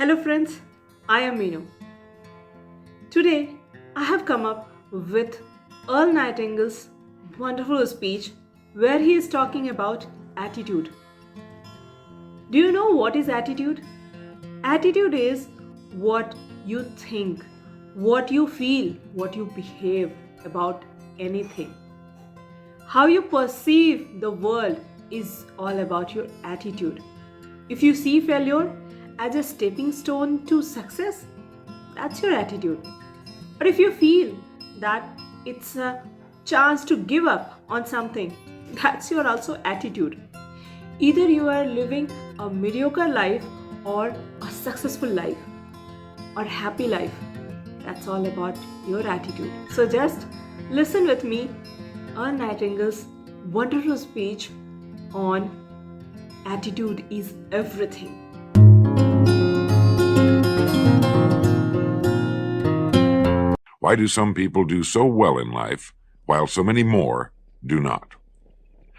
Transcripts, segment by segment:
Hello friends, I am Minu. Today I have come up with Earl Nightingale's wonderful speech where he is talking about attitude. Do you know what is attitude? Attitude is what you think, what you feel, what you behave about anything. How you perceive the world is all about your attitude. If you see failure as a stepping stone to success, that's your attitude. Or if you feel that it's a chance to give up on something, that's your also attitude. Either you are living a mediocre life or a successful life or happy life. That's all about your attitude. So just listen with me Earl Nightingale's wonderful speech on attitude is everything. Why do some people do so well in life, while so many more do not?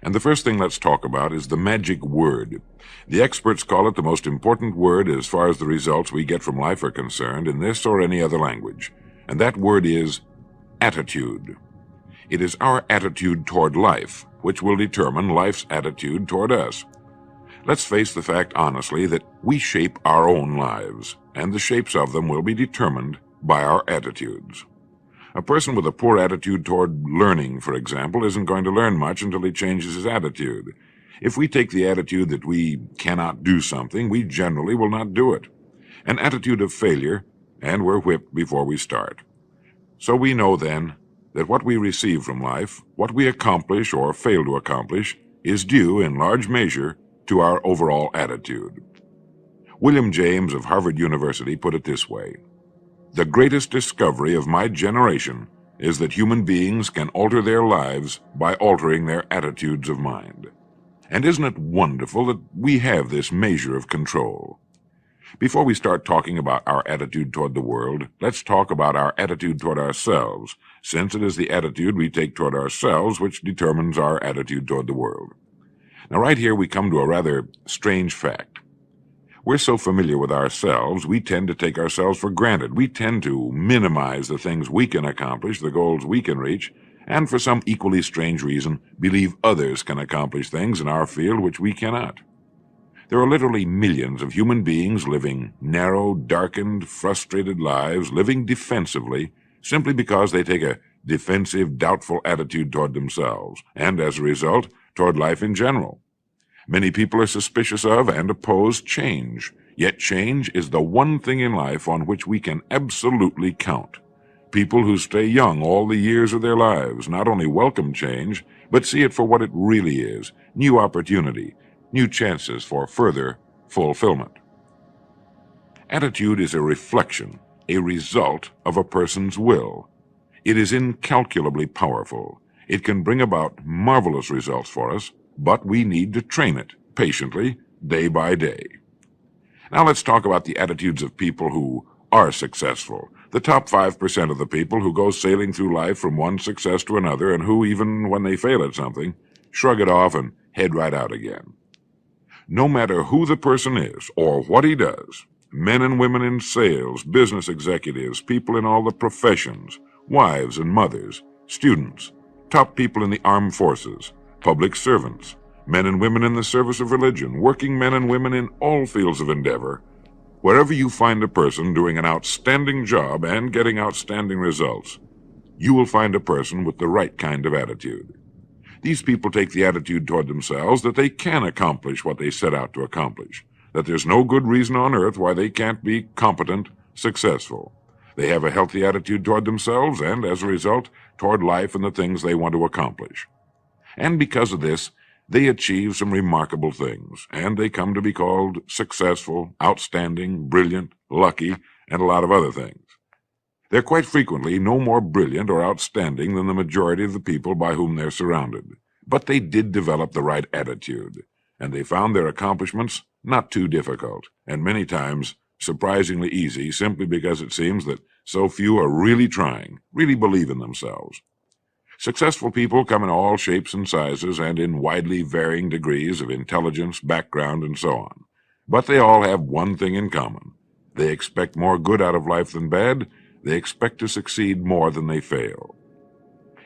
And the first thing let's talk about is the magic word. The experts call it the most important word as far as the results we get from life are concerned in this or any other language. And that word is attitude. It is our attitude toward life which will determine life's attitude toward us. Let's face the fact honestly that we shape our own lives, and the shapes of them will be determined by our attitudes. A person with a poor attitude toward learning, for example, isn't going to learn much until he changes his attitude. If we take the attitude that we cannot do something, we generally will not do it. An attitude of failure, and we're whipped before we start. So we know then that what we receive from life, what we accomplish or fail to accomplish, is due in large measure to our overall attitude. William James of Harvard University put it this way: "The greatest discovery of my generation is that human beings can alter their lives by altering their attitudes of mind." And isn't it wonderful that we have this measure of control? Before we start talking about our attitude toward the world, let's talk about our attitude toward ourselves, since it is the attitude we take toward ourselves which determines our attitude toward the world. Now, right here we come to a rather strange fact. We're so familiar with ourselves, we tend to take ourselves for granted. We tend to minimize the things we can accomplish, the goals we can reach, and for some equally strange reason, believe others can accomplish things in our field which we cannot. There are literally millions of human beings living narrow, darkened, frustrated lives, living defensively, simply because they take a defensive, doubtful attitude toward themselves, and as a result, toward life in general. Many people are suspicious of and oppose change, yet change is the one thing in life on which we can absolutely count. People who stay young all the years of their lives not only welcome change, but see it for what it really is: new opportunity, new chances for further fulfillment. Attitude is a reflection, a result of a person's will. It is incalculably powerful. It can bring about marvelous results for us, but we need to train it patiently, day by day. Now let's talk about the attitudes of people who are successful. The top 5% of the people who go sailing through life from one success to another and who, even when they fail at something, shrug it off and head right out again. No matter who the person is or what he does, men and women in sales, business executives, people in all the professions, wives and mothers, students, top people in the armed forces, public servants, men and women in the service of religion, working men and women in all fields of endeavor, wherever you find a person doing an outstanding job and getting outstanding results, you will find a person with the right kind of attitude. These people take the attitude toward themselves that they can accomplish what they set out to accomplish, that there's no good reason on earth why they can't be competent, successful. They have a healthy attitude toward themselves and, as a result, toward life and the things they want to accomplish. And because of this, they achieve some remarkable things, and they come to be called successful, outstanding, brilliant, lucky, and a lot of other things. They're quite frequently no more brilliant or outstanding than the majority of the people by whom they're surrounded. But they did develop the right attitude, and they found their accomplishments not too difficult, and many times surprisingly easy, simply because it seems that so few are really trying, really believe in themselves. Successful people come in all shapes and sizes and in widely varying degrees of intelligence, background, and so on. But they all have one thing in common. They expect more good out of life than bad. They expect to succeed more than they fail.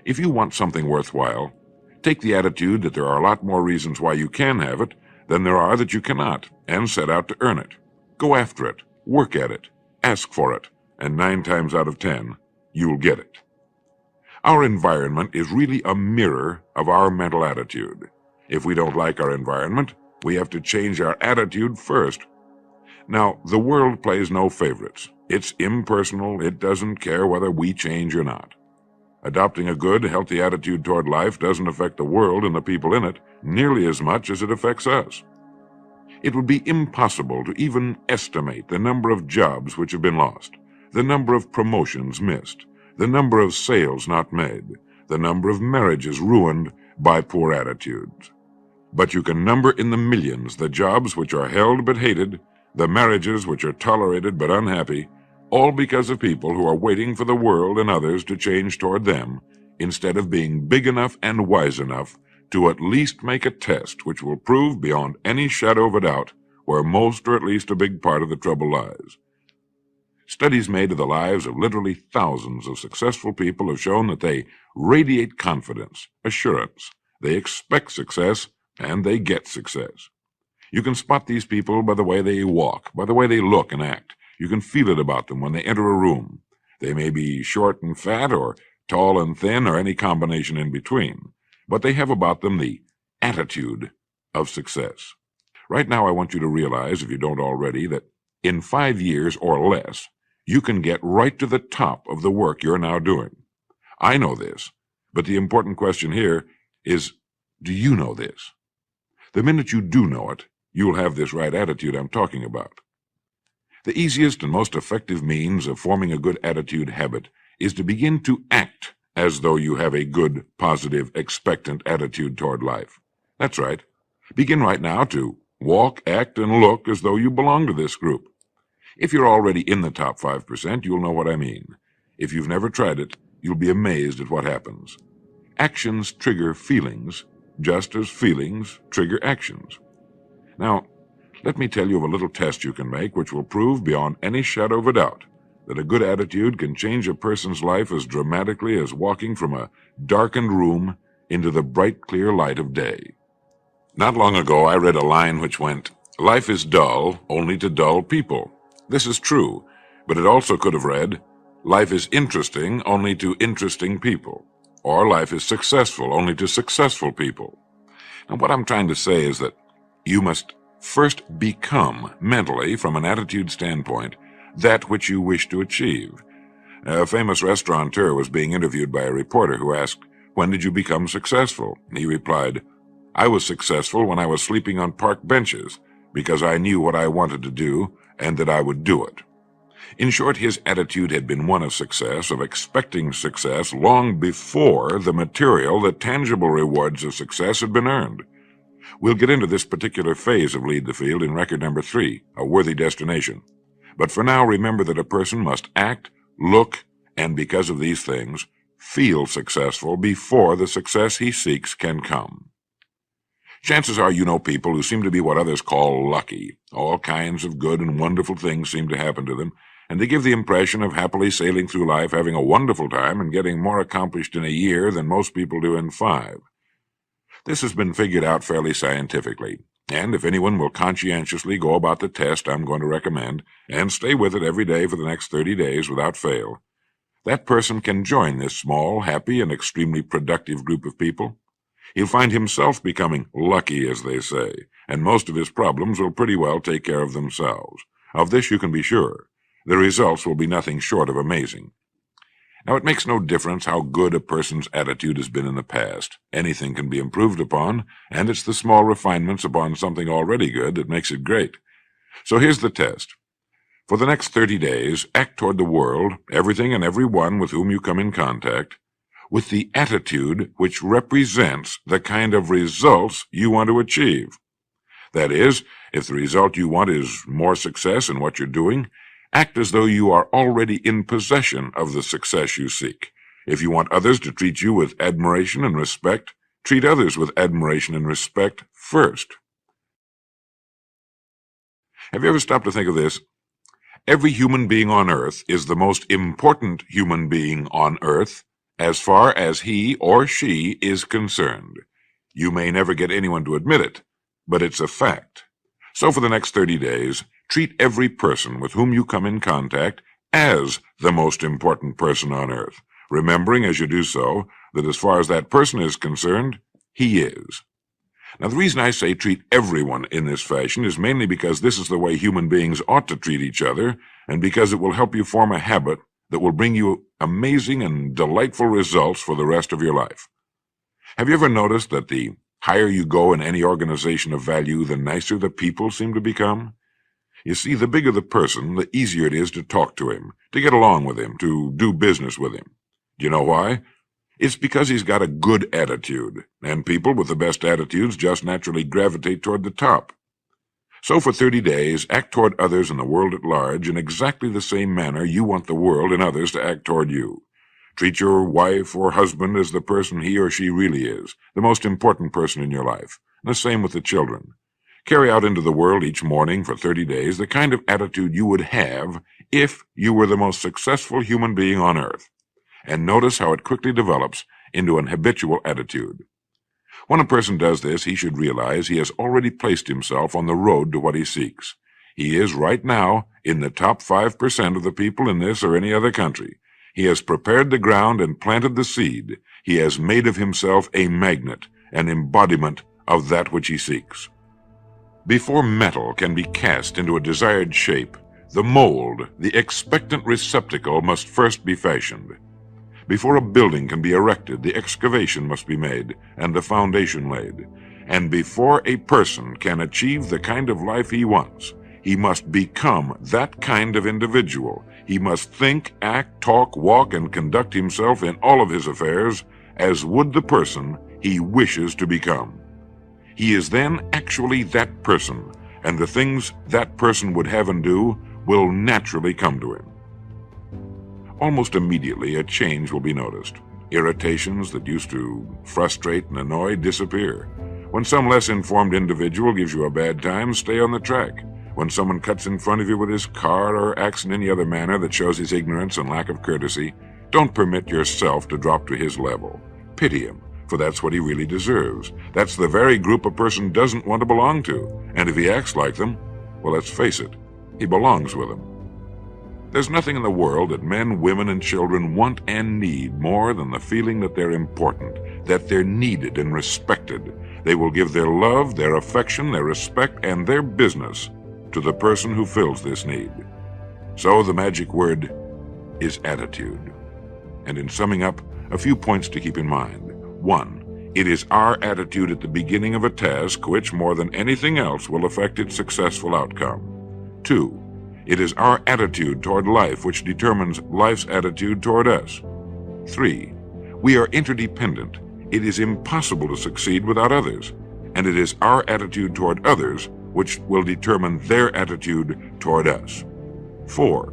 If you want something worthwhile, take the attitude that there are a lot more reasons why you can have it than there are that you cannot, and set out to earn it. Go after it, work at it, ask for it, and 9 times out of 10, you'll get it. Our environment is really a mirror of our mental attitude. If we don't like our environment, we have to change our attitude first. Now, the world plays no favorites. It's impersonal. It doesn't care whether we change or not. Adopting a good, healthy attitude toward life doesn't affect the world and the people in it nearly as much as it affects us. It would be impossible to even estimate the number of jobs which have been lost, the number of promotions missed, the number of sales not made, the number of marriages ruined by poor attitudes. But you can number in the millions the jobs which are held but hated, the marriages which are tolerated but unhappy, all because of people who are waiting for the world and others to change toward them, instead of being big enough and wise enough to at least make a test which will prove beyond any shadow of a doubt where most or at least a big part of the trouble lies. Studies made of the lives of literally thousands of successful people have shown that they radiate confidence, assurance, they expect success, and they get success. You can spot these people by the way they walk, by the way they look and act. You can feel it about them when they enter a room. They may be short and fat, or tall and thin, or any combination in between, but they have about them the attitude of success. Right now, I want you to realize, if you don't already, that in 5 years or less, you can get right to the top of the work you're now doing. I know this, but the important question here is, do you know this? The minute you do know it, you'll have this right attitude I'm talking about. The easiest and most effective means of forming a good attitude habit is to begin to act as though you have a good, positive, expectant attitude toward life. That's right. Begin right now to walk, act, and look as though you belong to this group. If you're already in the top 5%, you'll know what I mean. If you've never tried it, you'll be amazed at what happens. Actions trigger feelings, just as feelings trigger actions. Now, let me tell you of a little test you can make which will prove beyond any shadow of a doubt that a good attitude can change a person's life as dramatically as walking from a darkened room into the bright, clear light of day. Not long ago, I read a line which went, "Life is dull only to dull people." This is true, but it also could have read, "Life is interesting only to interesting people," or "Life is successful only to successful people." And what I'm trying to say is that you must first become, mentally, from an attitude standpoint, that which you wish to achieve. A famous restaurateur was being interviewed by a reporter who asked, "When did you become successful?" He replied, "I was successful when I was sleeping on park benches, because I knew what I wanted to do and that I would do it." In short, his attitude had been one of success, of expecting success long before the material, the tangible rewards of success had been earned. We'll get into this particular phase of Lead the Field in record number 3, A Worthy Destination. But for now, remember that a person must act, look, and because of these things, feel successful before the success he seeks can come. Chances are you know people who seem to be what others call lucky. All kinds of good and wonderful things seem to happen to them, and they give the impression of happily sailing through life, having a wonderful time, and getting more accomplished in a year than most people do in 5. This has been figured out fairly scientifically, and if anyone will conscientiously go about the test I'm going to recommend, and stay with it every day for the next 30 days without fail, that person can join this small, happy, and extremely productive group of people. He'll find himself becoming lucky, as they say, and most of his problems will pretty well take care of themselves. Of this you can be sure. The results will be nothing short of amazing. Now, it makes no difference how good a person's attitude has been in the past. Anything can be improved upon, and it's the small refinements upon something already good that makes it great. So here's the test. For the next 30 days, act toward the world, everything and everyone with whom you come in contact, with the attitude which represents the kind of results you want to achieve. That is, if the result you want is more success in what you're doing, act as though you are already in possession of the success you seek. If you want others to treat you with admiration and respect, treat others with admiration and respect first. Have you ever stopped to think of this? Every human being on earth is the most important human being on earth as far as he or she is concerned. You may never get anyone to admit it, but it's a fact. So for the next 30 days, treat every person with whom you come in contact as the most important person on earth, remembering as you do so that as far as that person is concerned, he is. Now, the reason I say treat everyone in this fashion is mainly because this is the way human beings ought to treat each other, and because it will help you form a habit that will bring you amazing and delightful results for the rest of your life. Have you ever noticed that the higher you go in any organization of value, the nicer the people seem to become? You see, the bigger the person, the easier it is to talk to him, to get along with him, to do business with him. Do you know why? It's because he's got a good attitude, and people with the best attitudes just naturally gravitate toward the top. So for 30 days, act toward others and the world at large in exactly the same manner you want the world and others to act toward you. Treat your wife or husband as the person he or she really is, the most important person in your life. And the same with the children. Carry out into the world each morning for 30 days the kind of attitude you would have if you were the most successful human being on earth. And notice how it quickly develops into an habitual attitude. When a person does this, he should realize he has already placed himself on the road to what he seeks. He is right now in the top 5% of the people in this or any other country. He has prepared the ground and planted the seed. He has made of himself a magnet, an embodiment of that which he seeks. Before metal can be cast into a desired shape, the mold, the expectant receptacle, must first be fashioned. Before a building can be erected, the excavation must be made and the foundation laid. And before a person can achieve the kind of life he wants, he must become that kind of individual. He must think, act, talk, walk, and conduct himself in all of his affairs as would the person he wishes to become. He is then actually that person, and the things that person would have and do will naturally come to him. Almost immediately, a change will be noticed. Irritations that used to frustrate and annoy disappear. When some less informed individual gives you a bad time, stay on the track. When someone cuts in front of you with his car or acts in any other manner that shows his ignorance and lack of courtesy, don't permit yourself to drop to his level. Pity him, for that's what he really deserves. That's the very group a person doesn't want to belong to. And if he acts like them, well, let's face it, he belongs with them. There's nothing in the world that men, women, and children want and need more than the feeling that they're important, that they're needed and respected. They will give their love, their affection, their respect, and their business to the person who fills this need. So the magic word is attitude. And in summing up, a few points to keep in mind. 1. It is our attitude at the beginning of a task which, more than anything else, will affect its successful outcome. 2. It is our attitude toward life which determines life's attitude toward us. 3. We are interdependent. It is impossible to succeed without others, and it is our attitude toward others which will determine their attitude toward us. 4.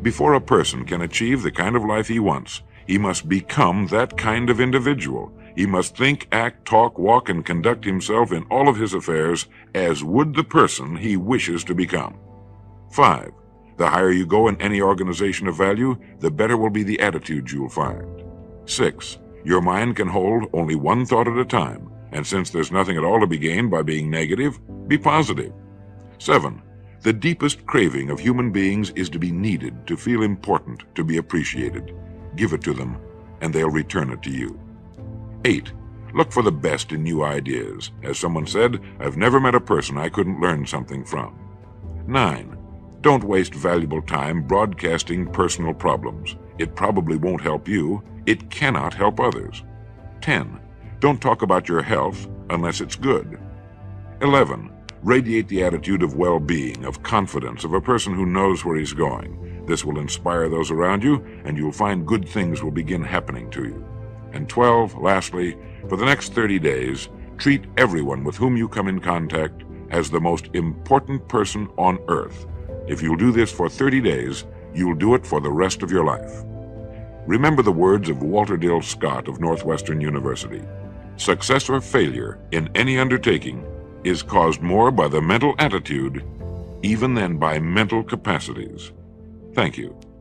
Before a person can achieve the kind of life he wants, he must become that kind of individual. He must think, act, talk, walk, and conduct himself in all of his affairs as would the person he wishes to become. 5. The higher you go in any organization of value, the better will be the attitudes you'll find. 6. Your mind can hold only one thought at a time, and since there's nothing at all to be gained by being negative, be positive. 7. The deepest craving of human beings is to be needed, to feel important, to be appreciated. Give it to them, and they'll return it to you. 8. Look for the best in new ideas. As someone said, I've never met a person I couldn't learn something from. 9. Don't waste valuable time broadcasting personal problems. It probably won't help you. It cannot help others. 10. Don't talk about your health unless it's good. 11. Radiate the attitude of well-being, of confidence, of a person who knows where he's going. This will inspire those around you, and you'll find good things will begin happening to you. And 12, lastly, for the next 30 days, treat everyone with whom you come in contact as the most important person on earth. If you'll do this for 30 days, you'll do it for the rest of your life. Remember the words of Walter Dill Scott of Northwestern University. Success or failure in any undertaking is caused more by the mental attitude even than by mental capacities. Thank you.